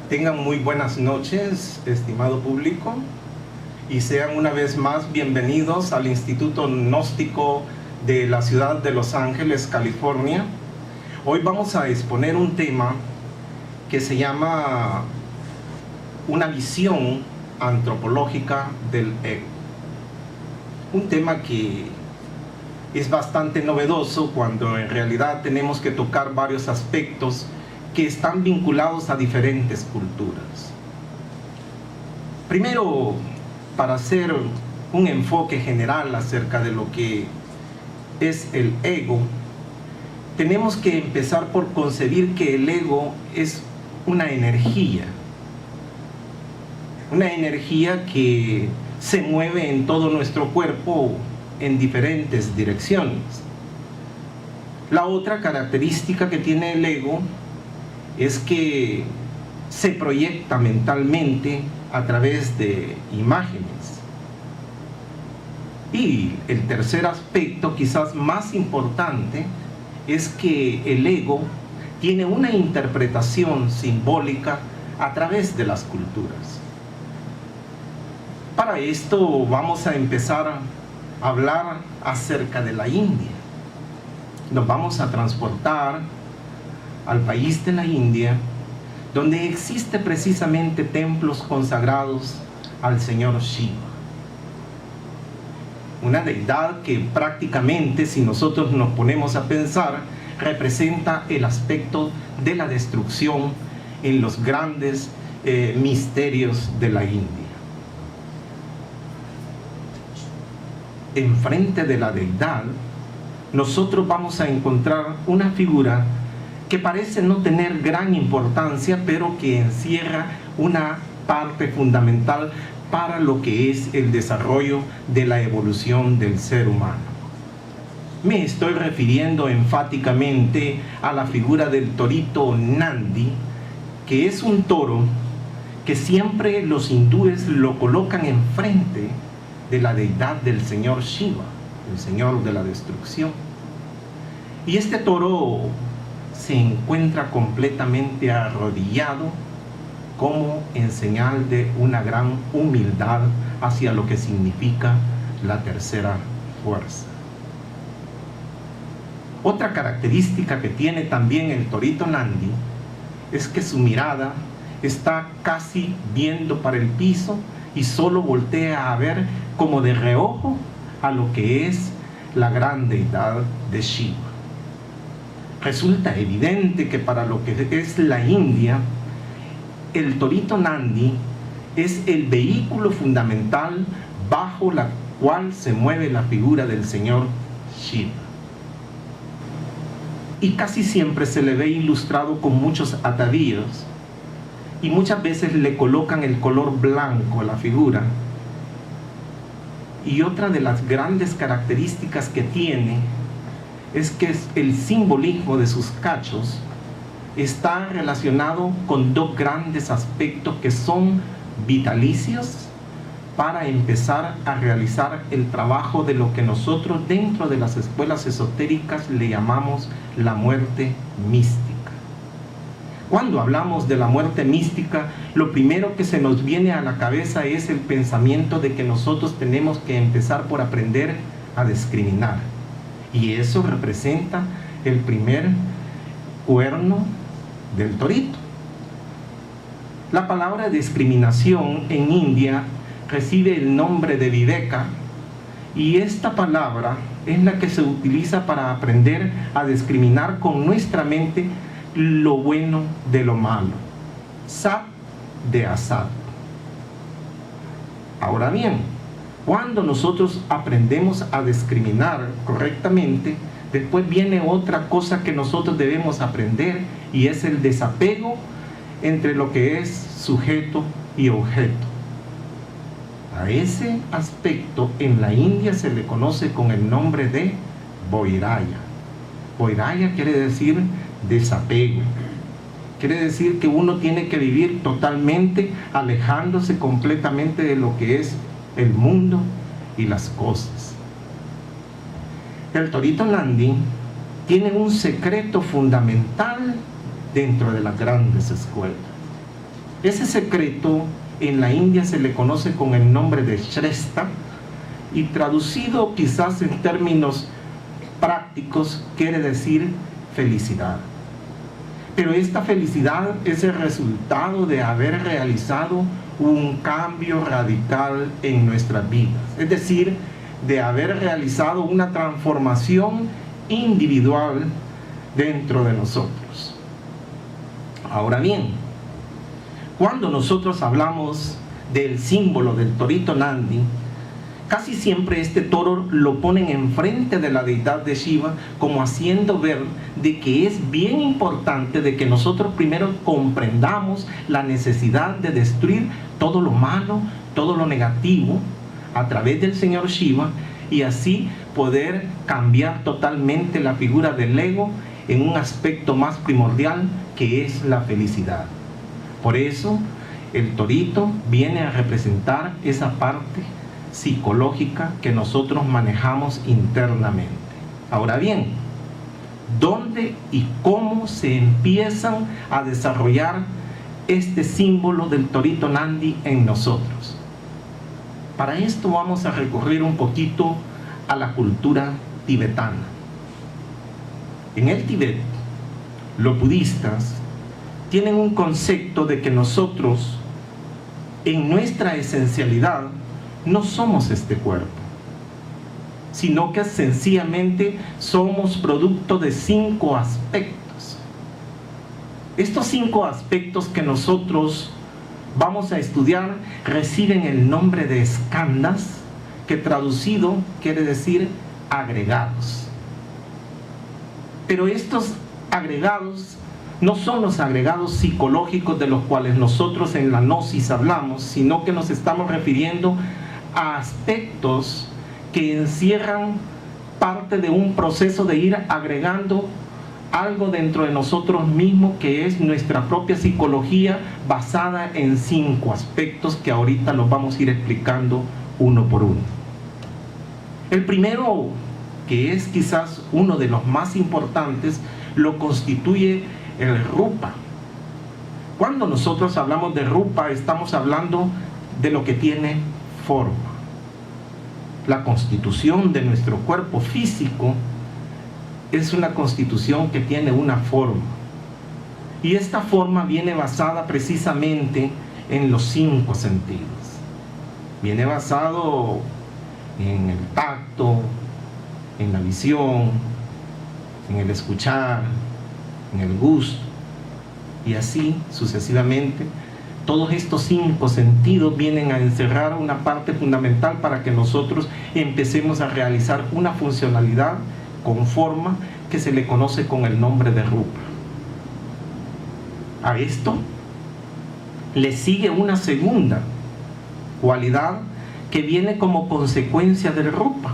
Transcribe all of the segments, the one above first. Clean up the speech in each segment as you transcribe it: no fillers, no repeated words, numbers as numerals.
Tengan muy buenas noches, estimado público, y sean una vez más bienvenidos al Instituto Gnóstico de la ciudad de Los Ángeles, California. Hoy vamos a exponer un tema que se llama una visión antropológica del ego. Un tema que es bastante novedoso cuando en realidad tenemos que tocar varios aspectos que están vinculados a diferentes culturas. Primero, para hacer un enfoque general acerca de lo que es el ego, tenemos que empezar por concebir que el ego es una energía que se mueve en todo nuestro cuerpo en diferentes direcciones. La otra característica que tiene el ego es que se proyecta mentalmente a través de imágenes. Y el tercer aspecto, quizás más importante, es que el ego tiene una interpretación simbólica a través de las culturas. Para esto vamos a empezar a hablar acerca de la India. Nos vamos a transportar al país de la India, donde existe precisamente templos consagrados al señor Shiva, una deidad que prácticamente, si nosotros nos ponemos a pensar, representa el aspecto de la destrucción en los grandes misterios de la India. Enfrente de la deidad, nosotros vamos a encontrar una figura que parece no tener gran importancia, pero que encierra una parte fundamental para lo que es el desarrollo de la evolución del ser humano. Me estoy refiriendo enfáticamente a la figura del torito Nandi, que es un toro que siempre los hindúes lo colocan enfrente de la deidad del señor Shiva, el señor de la destrucción. Y este toro se encuentra completamente arrodillado como en señal de una gran humildad hacia lo que significa la tercera fuerza. Otra característica que tiene también el torito Nandi es que su mirada está casi viendo para el piso y solo voltea a ver como de reojo a lo que es la gran deidad de Shiva. Resulta evidente que para lo que es la India, el torito Nandi es el vehículo fundamental bajo la cual se mueve la figura del señor Shiva. Y casi siempre se le ve ilustrado con muchos atavíos, y muchas veces le colocan el color blanco a la figura. Y otra de las grandes características que tiene es que el simbolismo de sus cachos está relacionado con dos grandes aspectos que son vitalicios para empezar a realizar el trabajo de lo que nosotros dentro de las escuelas esotéricas le llamamos la muerte mística. Cuando hablamos de la muerte mística, lo primero que se nos viene a la cabeza es el pensamiento de que nosotros tenemos que empezar por aprender a discriminar. Y eso representa el primer cuerno del torito. La palabra discriminación en India recibe el nombre de Viveka, y esta palabra es la que se utiliza para aprender a discriminar con nuestra mente lo bueno de lo malo, Sat de Asat. Ahora bien, cuando nosotros aprendemos a discriminar correctamente, después viene otra cosa que nosotros debemos aprender, y es el desapego entre lo que es sujeto y objeto. A ese aspecto en la India se le conoce con el nombre de Vairagya. Vairagya quiere decir desapego. Quiere decir que uno tiene que vivir totalmente alejándose completamente de lo que es el mundo y las cosas. El torito Nandi tiene un secreto fundamental dentro de las grandes escuelas. Ese secreto en la India se le conoce con el nombre de Shrestha, y traducido quizás en términos prácticos quiere decir felicidad. Pero esta felicidad es el resultado de haber realizado un cambio radical en nuestras vidas, es decir, de haber realizado una transformación individual dentro de nosotros. Ahora bien, cuando nosotros hablamos del símbolo del torito Nandi, casi siempre este toro lo ponen enfrente de la deidad de Shiva, como haciendo ver de que es bien importante de que nosotros primero comprendamos la necesidad de destruir todo lo malo, todo lo negativo a través del señor Shiva, y así poder cambiar totalmente la figura del ego en un aspecto más primordial, que es la felicidad. Por eso el torito viene a representar esa parte psicológica que nosotros manejamos internamente. Ahora bien, ¿dónde y cómo se empiezan a desarrollar este símbolo del torito Nandi en nosotros? Para esto vamos a recurrir un poquito a la cultura tibetana. En el Tíbet, los budistas tienen un concepto de que nosotros, en nuestra esencialidad, no somos este cuerpo, sino que sencillamente somos producto de 5 aspectos. Estos 5 aspectos que nosotros vamos a estudiar reciben el nombre de skandhas, que traducido quiere decir agregados. Pero estos agregados no son los agregados psicológicos de los cuales nosotros en la gnosis hablamos, sino que nos estamos refiriendo a aspectos que encierran parte de un proceso de ir agregando algo dentro de nosotros mismos, que es nuestra propia psicología basada en 5 aspectos que ahorita los vamos a ir explicando uno por uno. El primero, que es quizás uno de los más importantes, lo constituye el rupa. Cuando nosotros hablamos de rupa, estamos hablando de lo que tiene forma. La constitución de nuestro cuerpo físico es una constitución que tiene una forma, y esta forma viene basada precisamente en los 5 sentidos. Viene basado en el tacto, en la visión, en el escuchar, en el gusto, y así sucesivamente. Todos estos 5 sentidos vienen a encerrar una parte fundamental para que nosotros empecemos a realizar una funcionalidad con forma que se le conoce con el nombre de rupa. A esto le sigue una segunda cualidad que viene como consecuencia del rupa.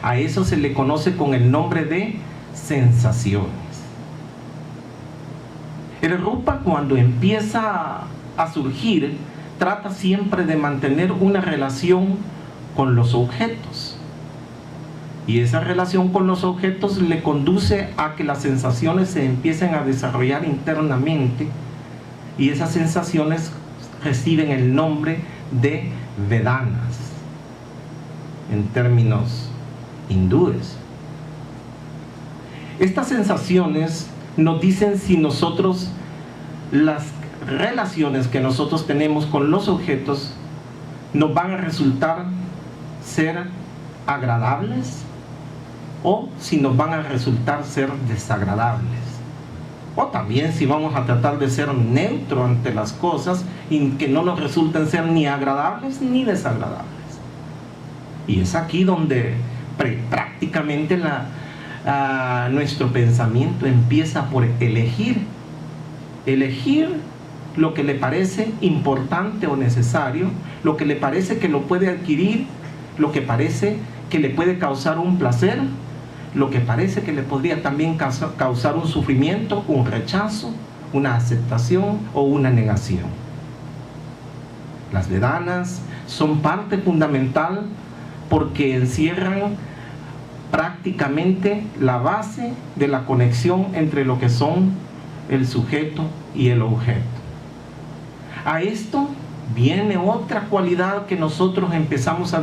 A eso se le conoce con el nombre de sensaciones. El rupa, cuando empieza a surgir, trata siempre de mantener una relación con los objetos, y esa relación con los objetos le conduce a que las sensaciones se empiecen a desarrollar internamente, y esas sensaciones reciben el nombre de vedanas en términos hindúes. Estas sensaciones nos dicen si nosotros, las relaciones que nosotros tenemos con los objetos, nos van a resultar ser agradables o si nos van a resultar ser desagradables, o también si vamos a tratar de ser neutro ante las cosas y que no nos resulten ser ni agradables ni desagradables. Y es aquí donde prácticamente nuestro pensamiento empieza por elegir lo que le parece importante o necesario, lo que le parece que lo puede adquirir, lo que parece que le puede causar un placer, lo que parece que le podría también causar un sufrimiento, un rechazo, una aceptación o una negación. Las vedanas son parte fundamental porque encierran prácticamente la base de la conexión entre lo que son el sujeto y el objeto. A esto viene otra cualidad que nosotros empezamos a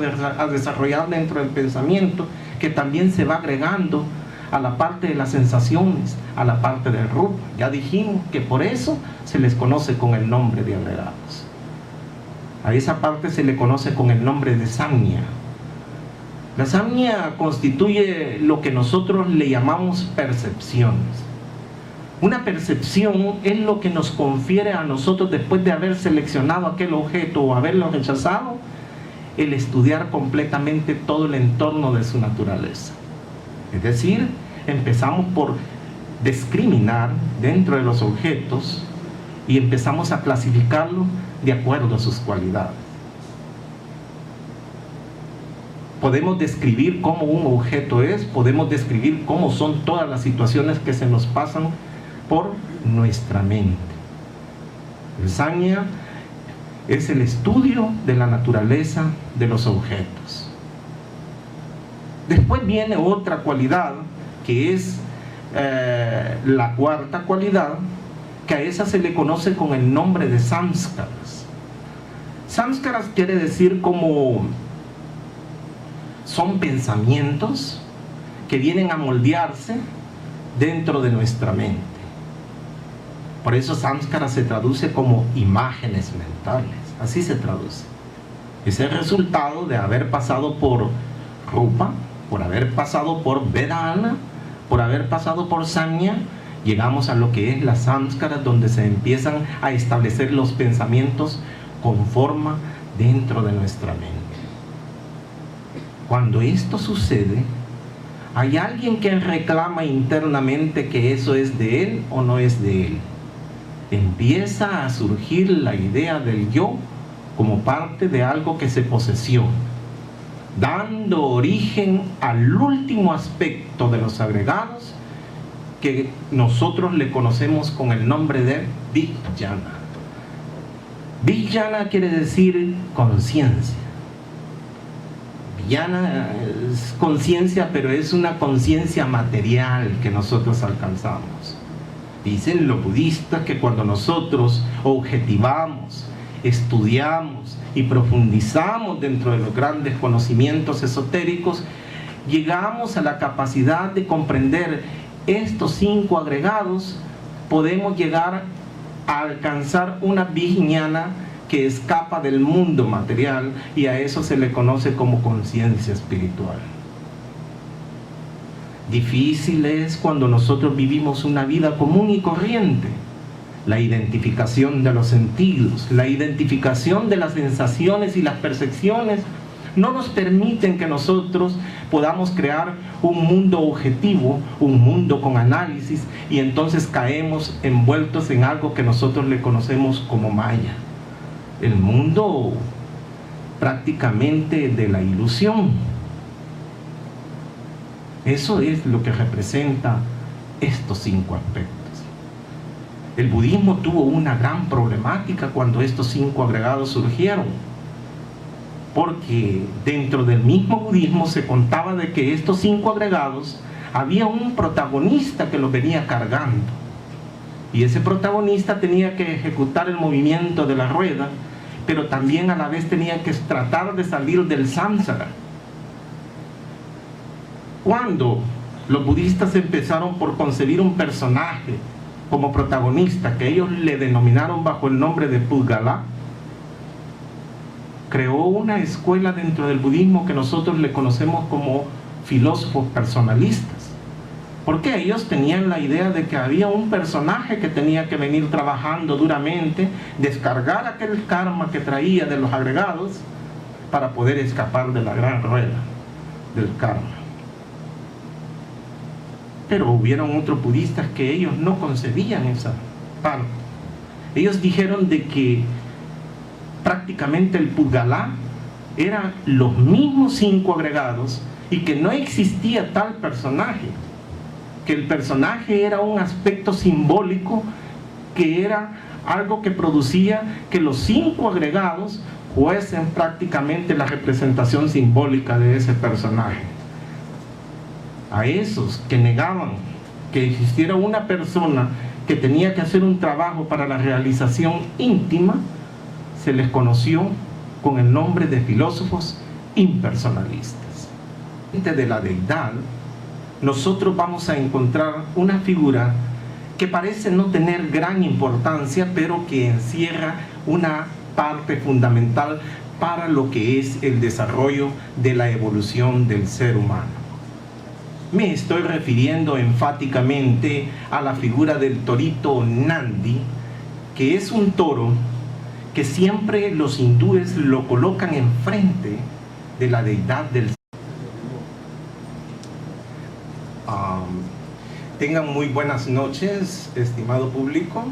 desarrollar dentro del pensamiento, que también se va agregando a la parte de las sensaciones, a la parte del rupa. Ya dijimos que por eso se les conoce con el nombre de agregados. A esa parte se le conoce con el nombre de samña. La samña constituye lo que nosotros le llamamos percepciones. Una percepción es lo que nos confiere a nosotros, después de haber seleccionado aquel objeto o haberlo rechazado, el estudiar completamente todo el entorno de su naturaleza. Es decir, empezamos por discriminar dentro de los objetos y empezamos a clasificarlo de acuerdo a sus cualidades. Podemos describir cómo un objeto es, podemos describir cómo son todas las situaciones que se nos pasan por nuestra mente. El samña es el estudio de la naturaleza de los objetos. Después viene otra cualidad, que es la cuarta cualidad, que a esa se le conoce con el nombre de samskaras. Samskaras quiere decir como son pensamientos que vienen a moldearse dentro de nuestra mente. Por eso samskara se traduce como imágenes mentales, así se traduce. Es el resultado de haber pasado por rupa, por haber pasado por vedana, por haber pasado por samña, llegamos a lo que es la samskara, donde se empiezan a establecer los pensamientos con forma dentro de nuestra mente. Cuando esto sucede, hay alguien que reclama internamente que eso es de él o no es de él. Empieza a surgir la idea del yo como parte de algo que se posesiona, dando origen al último aspecto de los agregados, que nosotros le conocemos con el nombre de Vijnana. Vijnana quiere decir conciencia. Vijnana es conciencia, pero es una conciencia material que nosotros alcanzamos. Dicen los budistas que cuando nosotros objetivamos, estudiamos y profundizamos dentro de los grandes conocimientos esotéricos, llegamos a la capacidad de comprender estos 5 agregados, podemos llegar a alcanzar una vijnana que escapa del mundo material, y a eso se le conoce como conciencia espiritual. Difícil es cuando nosotros vivimos una vida común y corriente. La identificación de los sentidos, la identificación de las sensaciones y las percepciones no nos permiten que nosotros podamos crear un mundo objetivo, un mundo con análisis, y entonces caemos envueltos en algo que nosotros le conocemos como Maya, el mundo prácticamente de la ilusión. Eso es lo que representa estos 5 aspectos. El budismo tuvo una gran problemática cuando estos 5 agregados surgieron, porque dentro del mismo budismo se contaba de que estos 5 agregados había un protagonista que los venía cargando, y ese protagonista tenía que ejecutar el movimiento de la rueda, pero también a la vez tenía que tratar de salir del samsara. Cuando los budistas empezaron por concebir un personaje como protagonista, que ellos le denominaron bajo el nombre de Pudgala, creó una escuela dentro del budismo que nosotros le conocemos como filósofos personalistas, porque ellos tenían la idea de que había un personaje que tenía que venir trabajando duramente, descargar aquel karma que traía de los agregados para poder escapar de la gran rueda del karma. Pero hubieron otros budistas que ellos no concebían esa parte. Ellos dijeron de que prácticamente el Pudgala eran los mismos 5 agregados y que no existía tal personaje, que el personaje era un aspecto simbólico, que era algo que producía que los 5 agregados fuesen prácticamente la representación simbólica de ese personaje. A esos que negaban que existiera una persona que tenía que hacer un trabajo para la realización íntima, se les conoció con el nombre de filósofos impersonalistas. De la deidad, nosotros vamos a encontrar una figura que parece no tener gran importancia, pero que encierra una parte fundamental para lo que es el desarrollo de la evolución del ser humano. Me estoy refiriendo enfáticamente a la figura del torito Nandi, que es un toro que siempre los hindúes lo colocan enfrente de la deidad del ser. Tengan muy buenas noches, estimado público,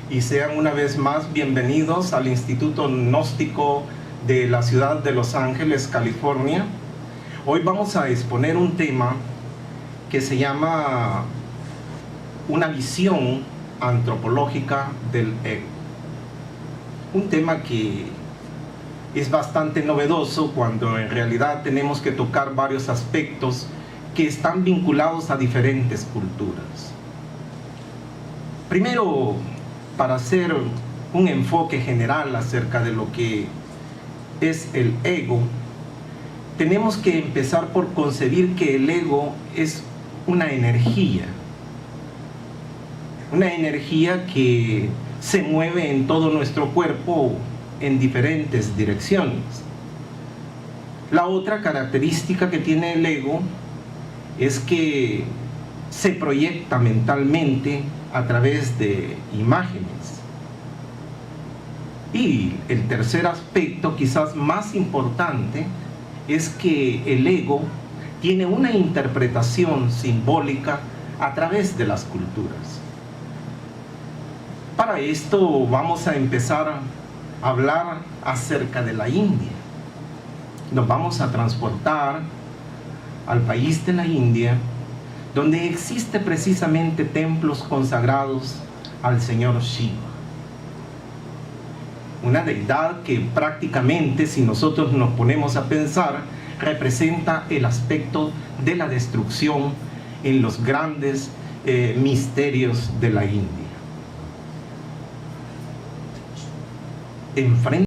y sean una vez más bienvenidos al Instituto Gnóstico de la ciudad de Los Ángeles, California. Hoy vamos a exponer un tema que se llama una visión antropológica del ego. Un tema que es bastante novedoso cuando en realidad tenemos que tocar varios aspectos que están vinculados a diferentes culturas. Primero, para hacer un enfoque general acerca de lo que es el ego, tenemos que empezar por concebir que el ego es una energía que se mueve en todo nuestro cuerpo en diferentes direcciones. La otra característica que tiene el ego es que se proyecta mentalmente a través de imágenes. Y el tercer aspecto, quizás más importante, es que el ego tiene una interpretación simbólica a través de las culturas. Para esto vamos a empezar a hablar acerca de la India. Nos vamos a transportar al país de la India, donde existe precisamente templos consagrados al señor Shiva, una deidad que prácticamente, si nosotros nos ponemos a pensar, representa el aspecto de la destrucción en los grandes misterios de la India. Enfrente